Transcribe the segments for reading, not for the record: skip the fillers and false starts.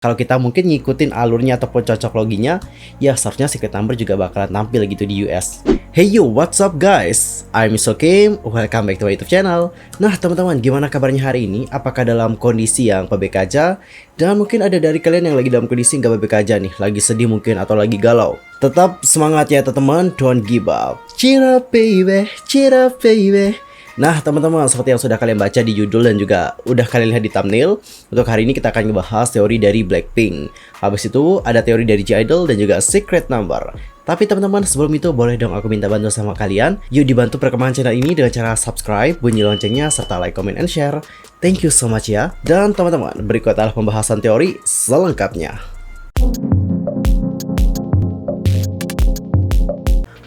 Kalau kita mungkin ngikutin alurnya ataupun cocok loginya, ya seharusnya Secret Number juga bakalan tampil gitu di US. Hey yo, what's up guys? I'm Mr. Kim, welcome back to my YouTube channel. Nah teman-teman, gimana kabarnya hari ini? Apakah dalam kondisi yang PBK aja? Dan mungkin ada dari kalian yang lagi dalam kondisi nggak PBK aja nih, lagi sedih mungkin atau lagi galau. Tetap semangat ya teman-teman, don't give up. Cheer up baby, cheer up baby. Nah teman-teman, seperti yang sudah kalian baca di judul dan juga udah kalian lihat di thumbnail, untuk hari ini kita akan ngebahas teori dari Blackpink. Habis itu ada teori dari J-Idol dan juga Secret Number. Tapi teman-teman, sebelum itu boleh dong aku minta bantu sama kalian. Yuk dibantu perkembangan channel ini dengan cara subscribe, bunyi loncengnya, serta like, comment, and share. Thank you so much ya. Dan teman-teman, berikut adalah pembahasan teori selengkapnya.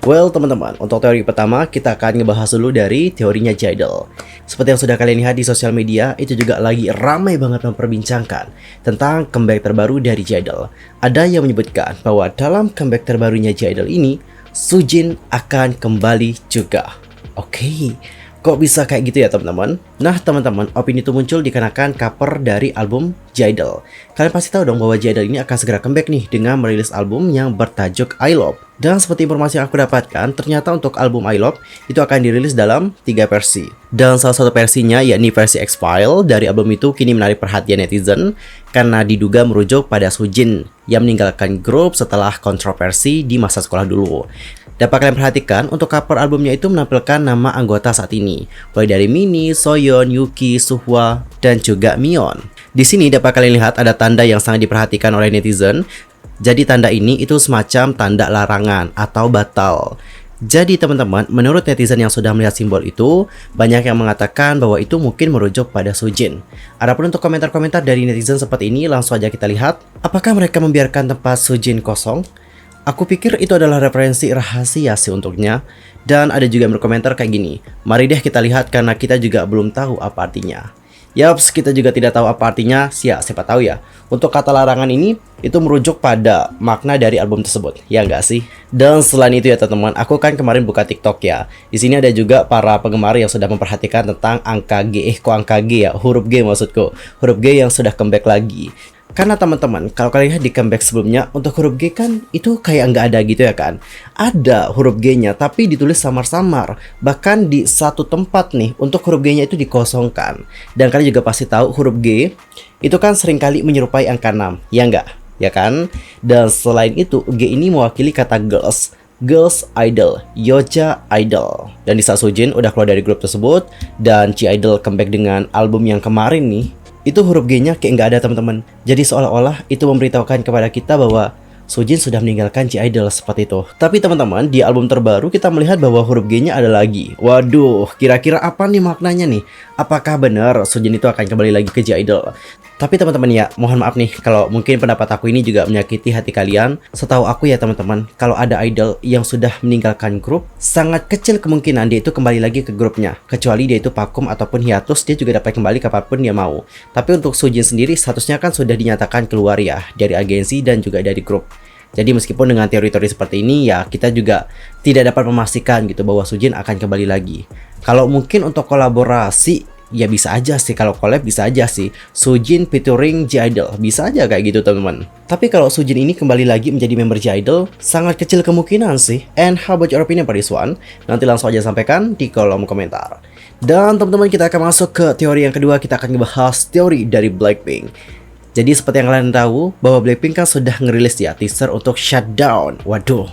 Well teman-teman, untuk teori pertama kita akan ngebahas dulu dari teorinya J-Idol. Seperti yang sudah kalian lihat di sosial media, itu juga lagi ramai banget memperbincangkan tentang comeback terbaru dari J-Idol. Ada yang menyebutkan bahwa dalam comeback terbarunya J-Idol ini, Soojin akan kembali juga. Oke, kok bisa kayak gitu ya teman-teman? Nah teman-teman, opini itu muncul dikarenakan cover dari album J-Idol. Kalian pasti tahu dong bahwa J-Idol ini akan segera comeback nih dengan merilis album yang bertajuk I Love. Dan seperti informasi yang aku dapatkan, ternyata untuk album I Love itu akan dirilis dalam 3 versi. Dan salah satu versinya yakni versi X-File dari album itu kini menarik perhatian netizen karena diduga merujuk pada Soojin yang meninggalkan grup setelah kontroversi di masa sekolah dulu. Dapat kalian perhatikan, untuk cover albumnya itu menampilkan nama anggota saat ini, mulai dari Minnie, Soyeon, Yuki, Suhwa, dan juga Mion. Di sini dapat kalian lihat ada tanda yang sangat diperhatikan oleh netizen. Jadi tanda ini itu semacam tanda larangan atau batal. Jadi teman-teman, menurut netizen yang sudah melihat simbol itu, banyak yang mengatakan bahwa itu mungkin merujuk pada Soojin. Adapun untuk komentar-komentar dari netizen seperti ini, langsung aja kita lihat. Apakah mereka membiarkan tempat Soojin kosong? Aku pikir itu adalah referensi rahasia sih untuknya. Dan ada juga yang berkomentar kayak gini, mari deh kita lihat karena kita juga belum tahu apa artinya. Yaps, kita juga tidak tahu apa artinya, siapa tahu ya. Untuk kata larangan ini, itu merujuk pada makna dari album tersebut, ya nggak sih? Dan selain itu ya teman-teman, aku kan kemarin buka TikTok ya. Di sini ada juga para penggemar yang sudah memperhatikan tentang angka G, kok angka G ya? Huruf G maksudku, huruf G yang sudah comeback lagi. Karena teman-teman, kalau kalian lihat di comeback sebelumnya, untuk huruf G kan itu kayak nggak ada gitu ya kan. Ada huruf G-nya, tapi ditulis samar-samar. Bahkan di satu tempat nih, untuk huruf G-nya itu dikosongkan. Dan kalian juga pasti tahu huruf G, itu kan seringkali menyerupai angka 6, ya nggak? Ya kan? Dan selain itu, G ini mewakili kata girls. Girls Idol, Yoja Idol. Dan di saat Soojin udah keluar dari grup tersebut, dan J-Idol comeback dengan album yang kemarin nih, itu huruf G-nya kayak nggak ada teman-teman. Jadi seolah-olah itu memberitahukan kepada kita bahwa Soojin sudah meninggalkan J-Idol seperti itu. Tapi teman-teman, di album terbaru kita melihat bahwa huruf G-nya ada lagi. Waduh, kira-kira apa nih maknanya nih? Apakah benar Soojin itu akan kembali lagi ke J-Idol? Tapi teman-teman ya, mohon maaf nih kalau mungkin pendapat aku ini juga menyakiti hati kalian. Setahu aku ya teman-teman, kalau ada idol yang sudah meninggalkan grup, sangat kecil kemungkinan dia itu kembali lagi ke grupnya. Kecuali dia itu vakum ataupun hiatus, dia juga dapat kembali kapanpun dia mau. Tapi untuk Soojin sendiri, statusnya kan sudah dinyatakan keluar ya, dari agensi dan juga dari grup. Jadi meskipun dengan teori-teori seperti ini ya, kita juga tidak dapat memastikan gitu bahwa Soojin akan kembali lagi. Kalau mungkin untuk kolaborasi, ya bisa aja sih, kalau collab bisa aja sih. Soojin featuring J-Idol, bisa aja kayak gitu teman-teman. Tapi kalau Soojin ini kembali lagi menjadi member J-Idol, sangat kecil kemungkinan sih. And how about your opinion for this one? Nanti langsung aja sampaikan di kolom komentar. Dan teman-teman, kita akan masuk ke teori yang kedua. Kita akan ngebahas teori dari Blackpink. Jadi seperti yang kalian tahu, bahwa Blackpink kan sudah ngerilis ya teaser untuk Shutdown. Waduh,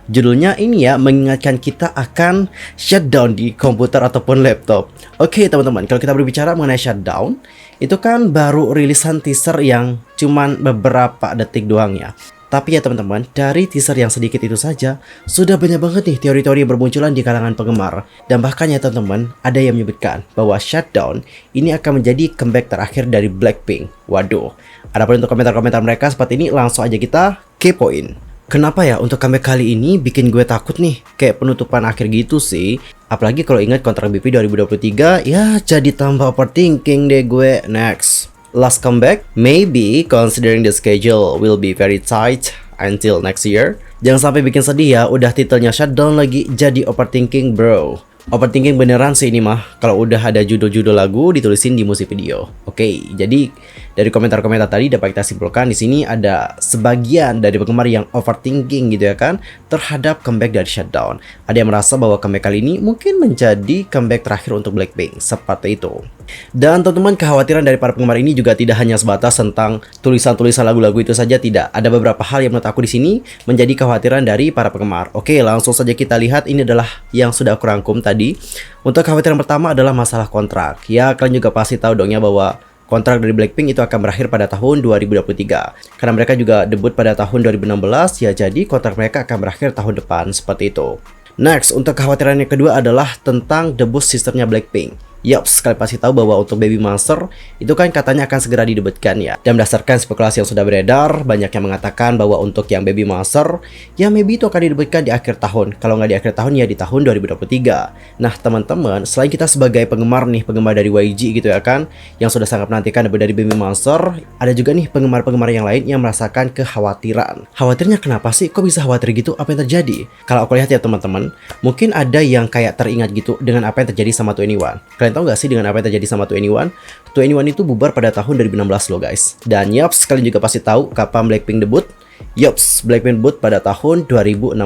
judulnya ini ya mengingatkan kita akan shutdown di komputer ataupun laptop. Oke teman-teman, kalau kita berbicara mengenai shutdown, itu kan baru rilisan teaser yang cuman beberapa detik doang ya. Tapi ya teman-teman, dari teaser yang sedikit itu saja, sudah banyak banget nih teori-teori yang bermunculan di kalangan penggemar. Dan bahkan ya teman-teman, ada yang menyebutkan bahwa Shutdown ini akan menjadi comeback terakhir dari Blackpink. Waduh, adapun untuk komentar-komentar mereka seperti ini, langsung aja kita kepoin. Kenapa ya untuk comeback kali ini bikin gue takut nih, kayak penutupan akhir gitu sih. Apalagi kalau ingat kontrak BP 2023, ya jadi tambah overthinking deh gue. Next, last comeback, maybe considering the schedule will be very tight until next year. Jangan sampai bikin sedih ya, udah titelnya Shutdown lagi jadi overthinking bro. Overthinking beneran sih ini mah, kalau udah ada judul-judul lagu ditulisin di musik video. Oke, jadi Dari komentar-komentar tadi dapat kita simpulkan di sini ada sebagian dari penggemar yang overthinking gitu ya kan terhadap comeback dari Shutdown. Ada yang merasa bahwa comeback kali ini mungkin menjadi comeback terakhir untuk Blackpink, seperti itu. Dan teman-teman, kekhawatiran dari para penggemar ini juga tidak hanya sebatas tentang tulisan-tulisan lagu-lagu itu saja, tidak. Ada beberapa hal yang menurut aku di sini menjadi kekhawatiran dari para penggemar. Oke, langsung saja kita lihat, ini adalah yang sudah aku rangkum tadi. Untuk kekhawatiran pertama adalah masalah kontrak. Ya, kalian juga pasti tahu dong ya bahwa kontrak dari Blackpink itu akan berakhir pada tahun 2023. Karena mereka juga debut pada tahun 2016, ya jadi kontrak mereka akan berakhir tahun depan, seperti itu. Next, untuk kekhawatiran yang kedua adalah tentang debut sisternya Blackpink. Yops, kalian pasti tahu bahwa untuk Baby Monster itu kan katanya akan segera didebutkan ya. Dan berdasarkan spekulasi yang sudah beredar, banyak yang mengatakan bahwa untuk yang Baby Monster, ya maybe itu akan didebutkan di akhir tahun. Kalau nggak di akhir tahun ya di tahun 2023. Nah teman-teman, selain kita sebagai penggemar nih, penggemar dari YG gitu ya kan, yang sudah sangat menantikan debut dari Baby Monster, ada juga nih penggemar-penggemar yang lain yang merasakan kekhawatiran. Khawatirnya kenapa sih? Kok bisa khawatir gitu? Apa yang terjadi? Kalau aku lihat ya teman-teman, mungkin ada yang kayak teringat gitu dengan apa yang terjadi sama 2NE1. Kalian tahu nggak sih dengan apa yang terjadi sama 2NE1? 2NE1 itu bubar pada tahun 2016 loh guys. Dan yaps, kalian juga pasti tahu kapan Blackpink debut. Yaps, Blackpink debut pada tahun 2016.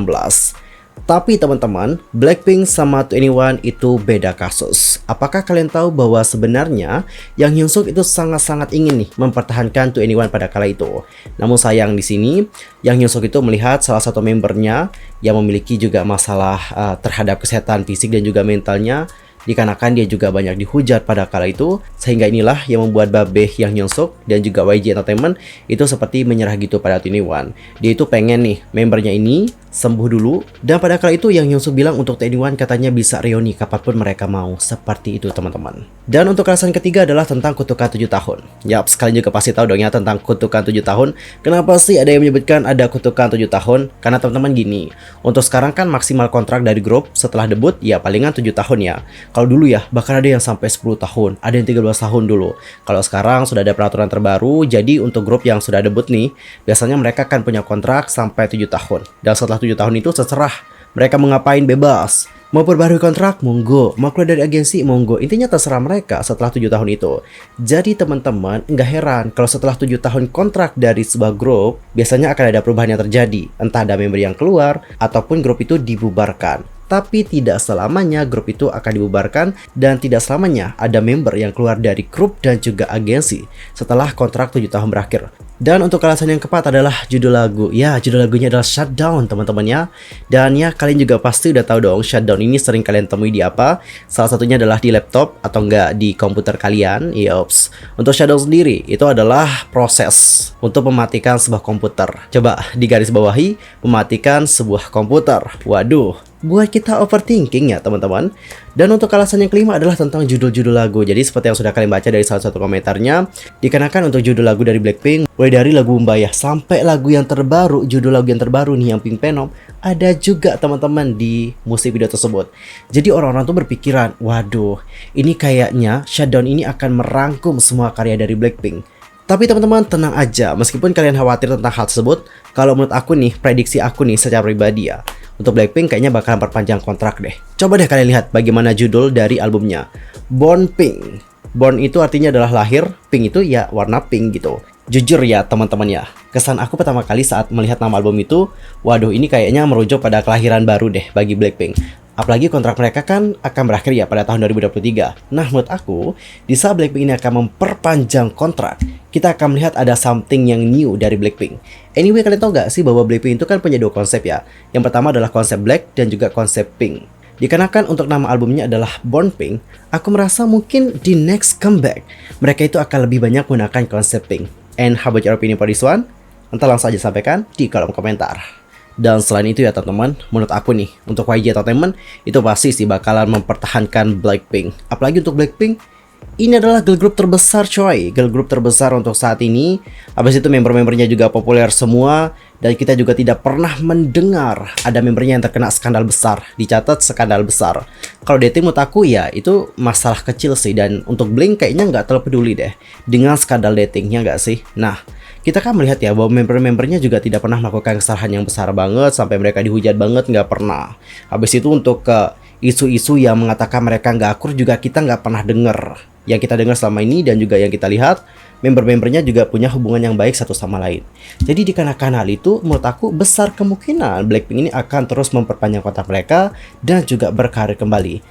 Tapi teman-teman, Blackpink sama 2NE1 itu beda kasus. Apakah kalian tahu bahwa sebenarnya Yang Hyunsuk itu sangat-sangat ingin nih mempertahankan 2NE1 pada kala itu. Namun sayang di sini, Yang Hyunsuk itu melihat salah satu membernya yang memiliki juga masalah terhadap kesehatan fisik dan juga mentalnya, dikarenakan dia juga banyak dihujat pada kala itu, sehingga inilah yang membuat Babe Yang Hyunsuk dan juga YG Entertainment itu seperti menyerah gitu pada 2NE1. Dia itu pengen nih membernya ini sembuh dulu, dan pada kala itu Yang Hyunsuk bilang untuk 2NE1 katanya bisa reuni kapanpun mereka mau, seperti itu teman-teman. Dan untuk alasan ketiga adalah tentang kutukan 7 tahun. Yap, sekalian juga pasti tahu dong ya tentang kutukan 7 tahun. Kenapa sih ada yang menyebutkan ada kutukan 7 tahun? Karena teman-teman gini, untuk sekarang kan maksimal kontrak dari grup setelah debut ya palingan 7 tahun ya. Kalau dulu ya bahkan ada yang sampai 10 tahun, ada yang 13 tahun dulu. Kalau sekarang sudah ada peraturan terbaru, jadi untuk grup yang sudah debut nih, biasanya mereka akan punya kontrak sampai 7 tahun. Dan setelah 7 tahun itu terserah mereka mau ngapain, bebas. Mau perbarui kontrak, monggo. Mau keluar dari agensi, monggo. Intinya terserah mereka setelah 7 tahun itu. Jadi teman-teman, nggak heran kalau setelah 7 tahun kontrak dari sebuah grup, biasanya akan ada perubahan yang terjadi. Entah ada member yang keluar, ataupun grup itu dibubarkan. Tapi tidak selamanya grup itu akan dibubarkan, dan tidak selamanya ada member yang keluar dari grup dan juga agensi setelah kontrak 7 tahun berakhir. Dan untuk alasan yang keempat adalah judul lagu. Ya, judul lagunya adalah Shutdown teman-teman ya. Dan ya, kalian juga pasti udah tahu dong Shutdown ini sering kalian temui di apa. Salah satunya adalah di laptop atau enggak di komputer kalian. Yops. Untuk Shutdown sendiri itu adalah proses untuk mematikan sebuah komputer. Coba digarisbawahi, mematikan sebuah komputer. Waduh, buat kita overthinking ya teman-teman. Dan untuk alasan yang kelima adalah tentang judul-judul lagu. Jadi seperti yang sudah kalian baca dari salah satu komentarnya, dikarenakan untuk judul lagu dari Blackpink, mulai dari lagu Umbayah sampai lagu yang terbaru, judul lagu yang terbaru nih yang Pink Venom, ada juga teman-teman di musik video tersebut. Jadi orang-orang tuh berpikiran, waduh, ini kayaknya Shutdown ini akan merangkum semua karya dari Blackpink. Tapi teman-teman tenang aja, meskipun kalian khawatir tentang hal tersebut, kalau menurut aku nih, prediksi aku nih secara pribadi ya, untuk Blackpink kayaknya bakalan perpanjang kontrak deh. Coba deh kalian lihat bagaimana judul dari albumnya. Born Pink. Born itu artinya adalah lahir, pink itu ya warna pink gitu. Jujur ya teman-teman ya, kesan aku pertama kali saat melihat nama album itu, waduh ini kayaknya merujuk pada kelahiran baru deh bagi Blackpink. Apalagi kontrak mereka kan akan berakhir ya pada tahun 2023. Nah menurut aku, di saat Blackpink ini akan memperpanjang kontrak, kita akan melihat ada something yang new dari Blackpink. Anyway, kalian tahu gak sih bahwa Blackpink itu kan punya dua konsep ya. Yang pertama adalah konsep black dan juga konsep pink. Dikarenakan untuk nama albumnya adalah Born Pink, aku merasa mungkin di next comeback, mereka itu akan lebih banyak menggunakan konsep pink. And how about your opinion for this one? Nanti langsung aja sampaikan di kolom komentar. Dan selain itu ya teman-teman, menurut aku nih, untuk YG Entertainment itu pasti sih bakalan mempertahankan Blackpink. Apalagi untuk Blackpink, ini adalah girl group terbesar coy, girl group terbesar untuk saat ini. Habis itu member-membernya juga populer semua, dan kita juga tidak pernah mendengar ada membernya yang terkena skandal besar. Dicatat skandal besar. Kalau dating menurut aku ya itu masalah kecil sih, dan untuk Blink kayaknya nggak terlalu peduli deh dengan skandal datingnya nggak sih. Nah, kita kan melihat ya bahwa member-membernya juga tidak pernah melakukan kesalahan yang besar banget sampai mereka dihujat banget, nggak pernah. Habis itu untuk Isu-isu yang mengatakan mereka nggak akur juga kita nggak pernah dengar. Yang kita dengar selama ini dan juga yang kita lihat, member-membernya juga punya hubungan yang baik satu sama lain. Jadi dikarenakan hal itu, menurut aku besar kemungkinan Blackpink ini akan terus memperpanjang kontrak mereka dan juga berkarir kembali.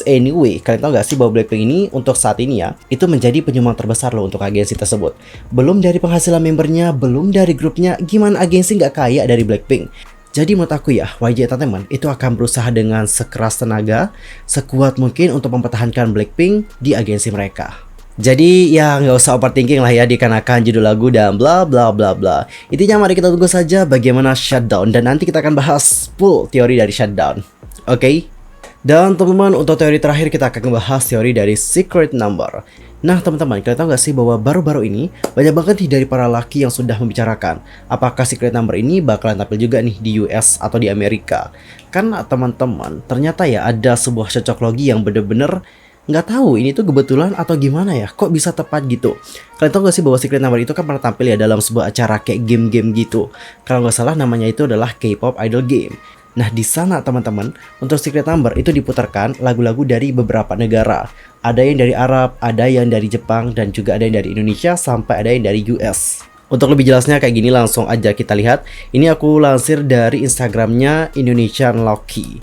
Anyway, kalian tahu gak sih bahwa Blackpink ini untuk saat ini ya, itu menjadi penyumbang terbesar loh untuk agensi tersebut. Belum dari penghasilan membernya, belum dari grupnya, gimana agensi nggak kaya dari Blackpink? Jadi menurut aku ya, YG Entertainment itu akan berusaha dengan sekeras tenaga, sekuat mungkin untuk mempertahankan Blackpink di agensi mereka. Jadi ya nggak usah overthinking lah ya dikarenakan judul lagu dan bla bla bla bla. Intinya mari kita tunggu saja bagaimana Shutdown dan nanti kita akan bahas full teori dari Shutdown. Oke? Dan teman-teman, untuk teori terakhir kita akan membahas teori dari Secret Number. Nah teman-teman, kalian tahu gak sih bahwa baru-baru ini banyak banget nih dari para laki yang sudah membicarakan apakah Secret Number ini bakalan tampil juga nih di US atau di Amerika. Karena teman-teman, ternyata ya ada sebuah cocok logi yang bener-bener nggak tahu ini tuh kebetulan atau gimana ya, kok bisa tepat gitu. Kalian tahu gak sih bahwa Secret Number itu kan pernah tampil ya dalam sebuah acara kayak game-game gitu. Kalau nggak salah namanya itu adalah K-pop Idol Game. Nah di sana teman-teman, untuk Secret Number itu diputarkan lagu-lagu dari beberapa negara. Ada yang dari Arab, ada yang dari Jepang, dan juga ada yang dari Indonesia, sampai ada yang dari US. Untuk lebih jelasnya kayak gini langsung aja kita lihat. Ini aku lansir dari Instagramnya Indonesian Loki.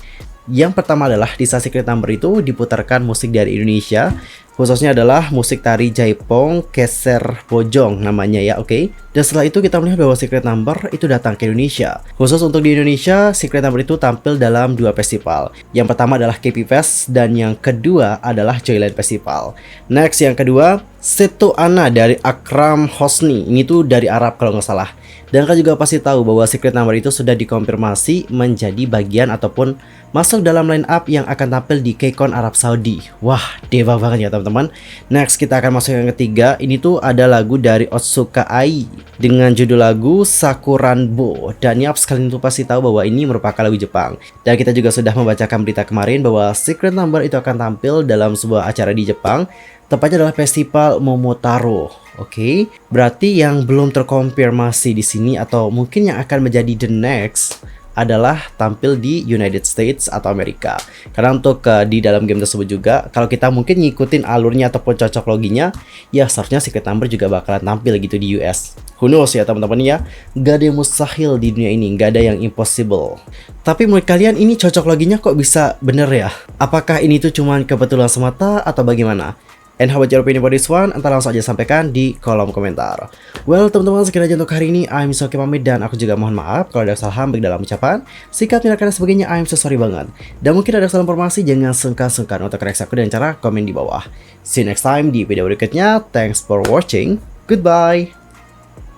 Yang pertama adalah di saat Secret Number itu diputarkan musik dari Indonesia, khususnya adalah musik tari Jaipong Keser Bojong namanya ya, oke? Dan setelah itu kita melihat bahwa Secret Number itu datang ke Indonesia. Khusus untuk di Indonesia, Secret Number itu tampil dalam 2 festival. Yang pertama adalah KP Fest dan yang kedua adalah Joyland Festival. Next yang kedua, Seto Ana dari Akram Hosni. Ini tuh dari Arab kalau nggak salah. Dan kalian juga pasti tahu bahwa Secret Number itu sudah dikonfirmasi menjadi bagian ataupun masuk dalam line up yang akan tampil di KCON Arab Saudi. Wah, dewa banget ya teman-teman. Next kita akan masuk yang ketiga. Ini tuh ada lagu dari Otsuka Ai dengan judul lagu Sakuranbo. Dan yaps, kalian tuh pasti tahu bahwa ini merupakan lagu Jepang. Dan kita juga sudah membacakan berita kemarin bahwa Secret Number itu akan tampil dalam sebuah acara di Jepang. Tepatnya adalah Festival Momotaro. Oke, berarti yang belum terkonfirmasi di sini atau mungkin yang akan menjadi the next adalah tampil di United States atau Amerika. Karena untuk di dalam game tersebut juga, kalau kita mungkin ngikutin alurnya ataupun cocok loginya, ya seharusnya Secret Number juga bakalan tampil gitu di US. Who knows ya teman-teman ya, gak ada yang mustahil di dunia ini, gak ada yang impossible. Tapi menurut kalian ini cocok loginya kok bisa bener ya? Apakah ini tuh cuman kebetulan semata atau bagaimana? And how about your opinion about this one? Entar langsung aja sampaikan di kolom komentar. Well teman-teman, sekian aja untuk hari ini. I'm Soki pamit dan aku juga mohon maaf kalau ada kesalahan baik dalam ucapan, sikap, tindakan dan sebagainya. I'm so sorry banget. Dan mungkin ada kesalahan informasi, jangan sungkan-sungkan untuk koreksi aku dengan cara komen di bawah. See you next time di video berikutnya. Thanks for watching. Goodbye.